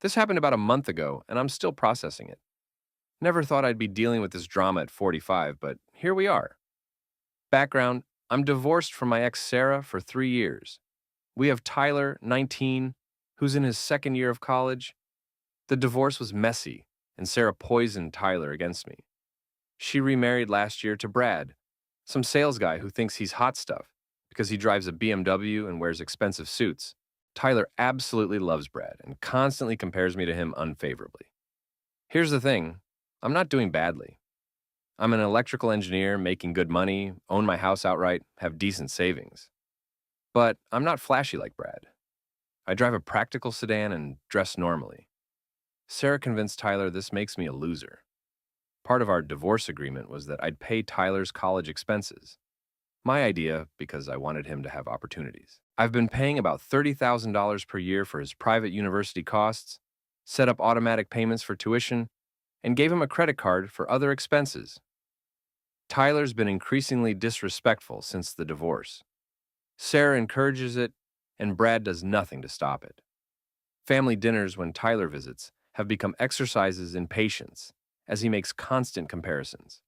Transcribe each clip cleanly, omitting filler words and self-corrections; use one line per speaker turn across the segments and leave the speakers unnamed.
This happened about a month ago, and I'm still processing it. Never thought I'd be dealing with this drama at 45, but here we are. Background: I'm divorced from my ex Sarah for 3 years. We have Tyler, 19, who's in his second year of college. The divorce was messy, and Sarah poisoned Tyler against me. She remarried last year to Brad, some sales guy who thinks he's hot stuff because he drives a BMW and wears expensive suits. Tyler absolutely loves Brad and constantly compares me to him unfavorably. Here's the thing: I'm not doing badly. I'm an electrical engineer, making good money, own my house outright, have decent savings. But I'm not flashy like Brad. I drive a practical sedan and dress normally. Sarah convinced Tyler this makes me a loser. Part of our divorce agreement was that I'd pay Tyler's college expenses. My idea, because I wanted him to have opportunities. I've been paying about $30,000 per year for his private university costs, set up automatic payments for tuition, and gave him a credit card for other expenses. Tyler's been increasingly disrespectful since the divorce. Sarah encourages it, and Brad does nothing to stop it. Family dinners when Tyler visits have become exercises in patience, as he makes constant comparisons.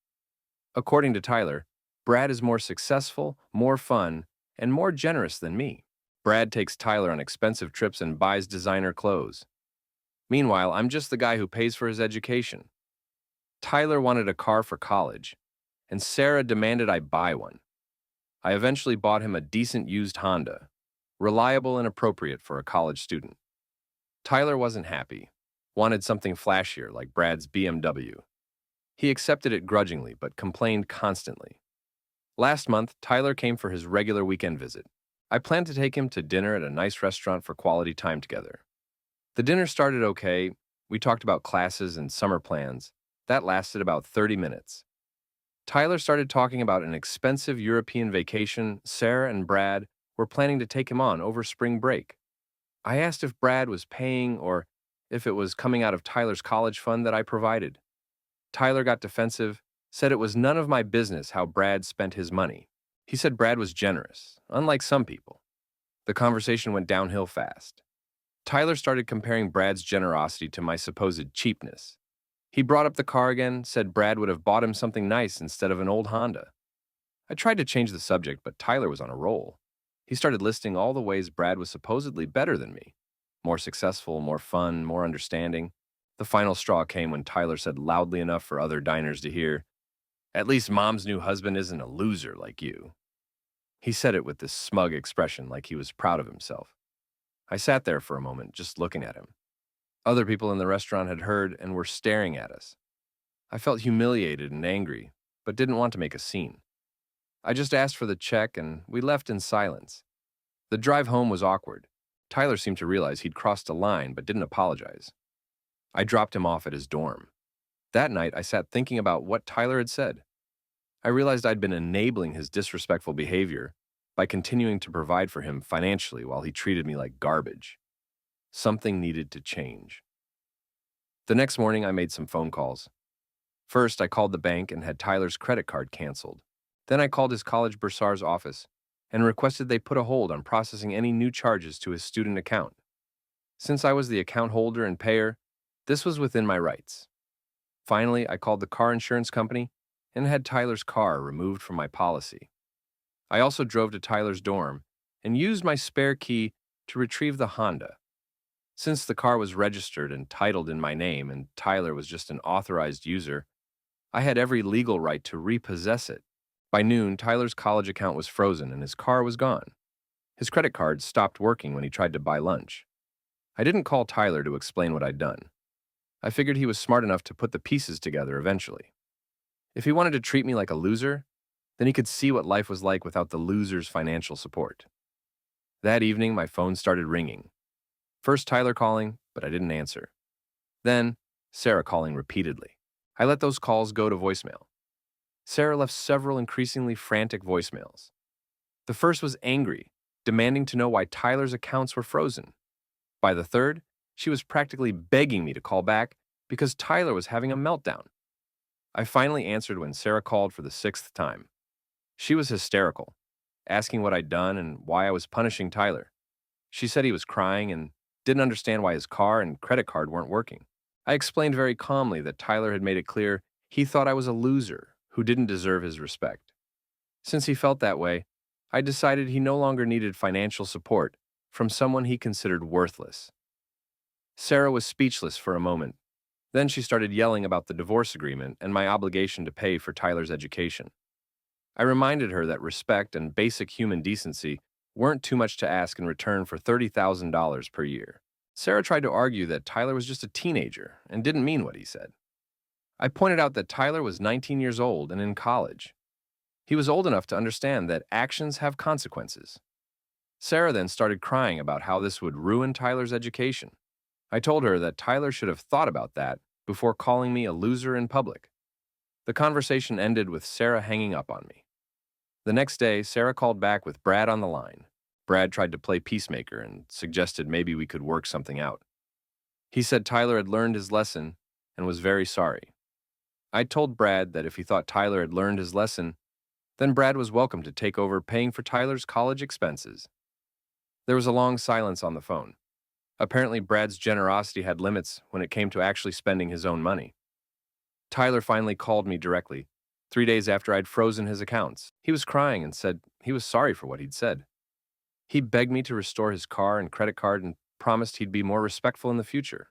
According to Tyler, Brad is more successful, more fun, and more generous than me. Brad takes Tyler on expensive trips and buys designer clothes. Meanwhile, I'm just the guy who pays for his education. Tyler wanted a car for college, and Sarah demanded I buy one. I eventually bought him a decent used Honda, reliable and appropriate for a college student. Tyler wasn't happy, wanted something flashier like Brad's BMW. He accepted it grudgingly but complained constantly. Last month, Tyler came for his regular weekend visit. I planned to take him to dinner at a nice restaurant for quality time together. The dinner started okay. We talked about classes and summer plans. That lasted about 30 minutes. Tyler started talking about an expensive European vacation Sarah and Brad were planning to take him on over spring break. I asked if Brad was paying or if it was coming out of Tyler's college fund that I provided. Tyler got defensive, said it was none of my business how Brad spent his money. He said Brad was generous, unlike some people. The conversation went downhill fast. Tyler started comparing Brad's generosity to my supposed cheapness. He brought up the car again, said Brad would have bought him something nice instead of an old Honda. I tried to change the subject, but Tyler was on a roll. He started listing all the ways Brad was supposedly better than me. More successful, more fun, more understanding. The final straw came when Tyler said loudly enough for other diners to hear, "At least Mom's new husband isn't a loser like you." He said it with this smug expression like he was proud of himself. I sat there for a moment, just looking at him. Other people in the restaurant had heard and were staring at us. I felt humiliated and angry, but didn't want to make a scene. I just asked for the check and we left in silence. The drive home was awkward. Tyler seemed to realize he'd crossed a line but didn't apologize. I dropped him off at his dorm. That night, I sat thinking about what Tyler had said. I realized I'd been enabling his disrespectful behavior by continuing to provide for him financially while he treated me like garbage. Something needed to change. The next morning, I made some phone calls. First, I called the bank and had Tyler's credit card canceled. Then I called his college bursar's office and requested they put a hold on processing any new charges to his student account. Since I was the account holder and payer, this was within my rights. Finally, I called the car insurance company and had Tyler's car removed from my policy. I also drove to Tyler's dorm and used my spare key to retrieve the Honda. Since the car was registered and titled in my name and Tyler was just an authorized user, I had every legal right to repossess it. By noon, Tyler's college account was frozen and his car was gone. His credit card stopped working when he tried to buy lunch. I didn't call Tyler to explain what I'd done. I figured he was smart enough to put the pieces together eventually. If he wanted to treat me like a loser, then he could see what life was like without the loser's financial support. That evening, my phone started ringing. First Tyler calling, but I didn't answer. Then Sarah calling repeatedly. I let those calls go to voicemail. Sarah left several increasingly frantic voicemails. The first was angry, demanding to know why Tyler's accounts were frozen. By the third, she was practically begging me to call back because Tyler was having a meltdown. I finally answered when Sarah called for the sixth time. She was hysterical, asking what I'd done and why I was punishing Tyler. She said he was crying and didn't understand why his car and credit card weren't working. I explained very calmly that Tyler had made it clear he thought I was a loser who didn't deserve his respect. Since he felt that way, I decided he no longer needed financial support from someone he considered worthless. Sarah was speechless for a moment. Then she started yelling about the divorce agreement and my obligation to pay for Tyler's education. I reminded her that respect and basic human decency weren't too much to ask in return for $30,000 per year. Sarah tried to argue that Tyler was just a teenager and didn't mean what he said. I pointed out that Tyler was 19 years old and in college. He was old enough to understand that actions have consequences. Sarah then started crying about how this would ruin Tyler's education. I told her that Tyler should have thought about that before calling me a loser in public. The conversation ended with Sarah hanging up on me. The next day, Sarah called back with Brad on the line. Brad tried to play peacemaker and suggested maybe we could work something out. He said Tyler had learned his lesson and was very sorry. I told Brad that if he thought Tyler had learned his lesson, then Brad was welcome to take over paying for Tyler's college expenses. There was a long silence on the phone. Apparently, Brad's generosity had limits when it came to actually spending his own money. Tyler finally called me directly, 3 days after I'd frozen his accounts. He was crying and said he was sorry for what he'd said. He begged me to restore his car and credit card and promised he'd be more respectful in the future.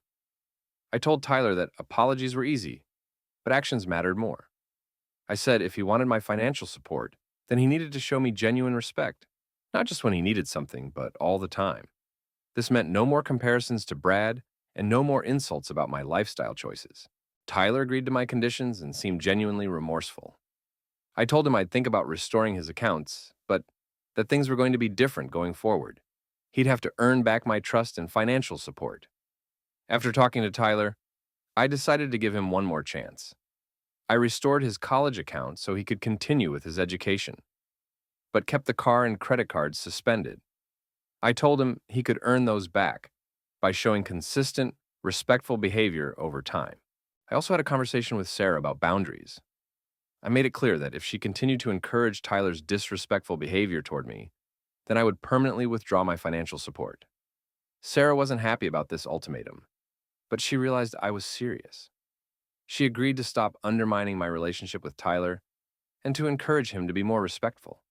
I told Tyler that apologies were easy, but actions mattered more. I said if he wanted my financial support, then he needed to show me genuine respect, not just when he needed something, but all the time. This meant no more comparisons to Brad and no more insults about my lifestyle choices. Tyler agreed to my conditions and seemed genuinely remorseful. I told him I'd think about restoring his accounts, but that things were going to be different going forward. He'd have to earn back my trust and financial support. After talking to Tyler, I decided to give him one more chance. I restored his college account so he could continue with his education, but kept the car and credit cards suspended. I told him he could earn those back by showing consistent, respectful behavior over time. I also had a conversation with Sarah about boundaries. I made it clear that if she continued to encourage Tyler's disrespectful behavior toward me, then I would permanently withdraw my financial support. Sarah wasn't happy about this ultimatum, but she realized I was serious. She agreed to stop undermining my relationship with Tyler and to encourage him to be more respectful.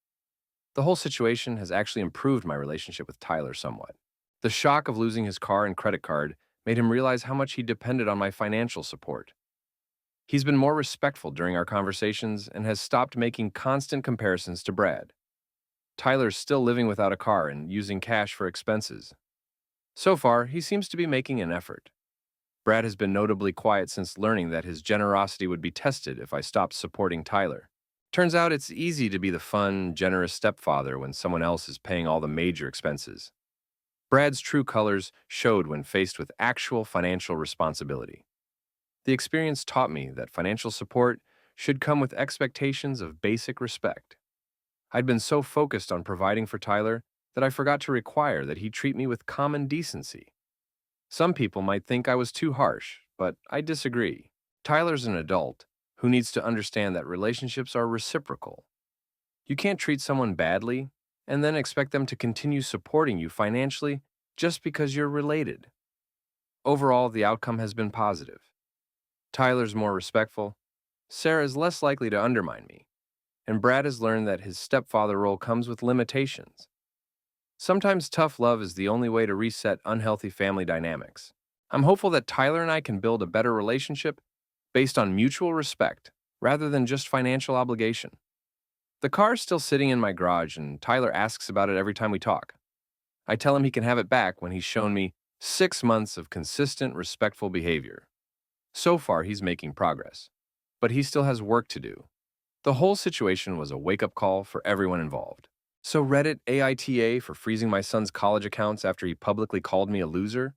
The whole situation has actually improved my relationship with Tyler somewhat. The shock of losing his car and credit card made him realize how much he depended on my financial support. He's been more respectful during our conversations and has stopped making constant comparisons to Brad. Tyler's still living without a car and using cash for expenses. So far, he seems to be making an effort. Brad has been notably quiet since learning that his generosity would be tested if I stopped supporting Tyler. Turns out it's easy to be the fun, generous stepfather when someone else is paying all the major expenses. Brad's true colors showed when faced with actual financial responsibility. The experience taught me that financial support should come with expectations of basic respect. I'd been so focused on providing for Tyler that I forgot to require that he treat me with common decency. Some people might think I was too harsh, but I disagree. Tyler's an adult who needs to understand that relationships are reciprocal. You can't treat someone badly and then expect them to continue supporting you financially just because you're related. Overall, the outcome has been positive. Tyler's more respectful, Sarah is less likely to undermine me, and Brad has learned that his stepfather role comes with limitations. Sometimes tough love is the only way to reset unhealthy family dynamics. I'm hopeful that Tyler and I can build a better relationship based on mutual respect rather than just financial obligation. The car is still sitting in my garage, and Tyler asks about it every time we talk. I tell him he can have it back when he's shown me 6 months of consistent, respectful behavior. So far, he's making progress, but he still has work to do. The whole situation was a wake-up call for everyone involved. So Reddit AITA for freezing my son's college accounts after he publicly called me a loser?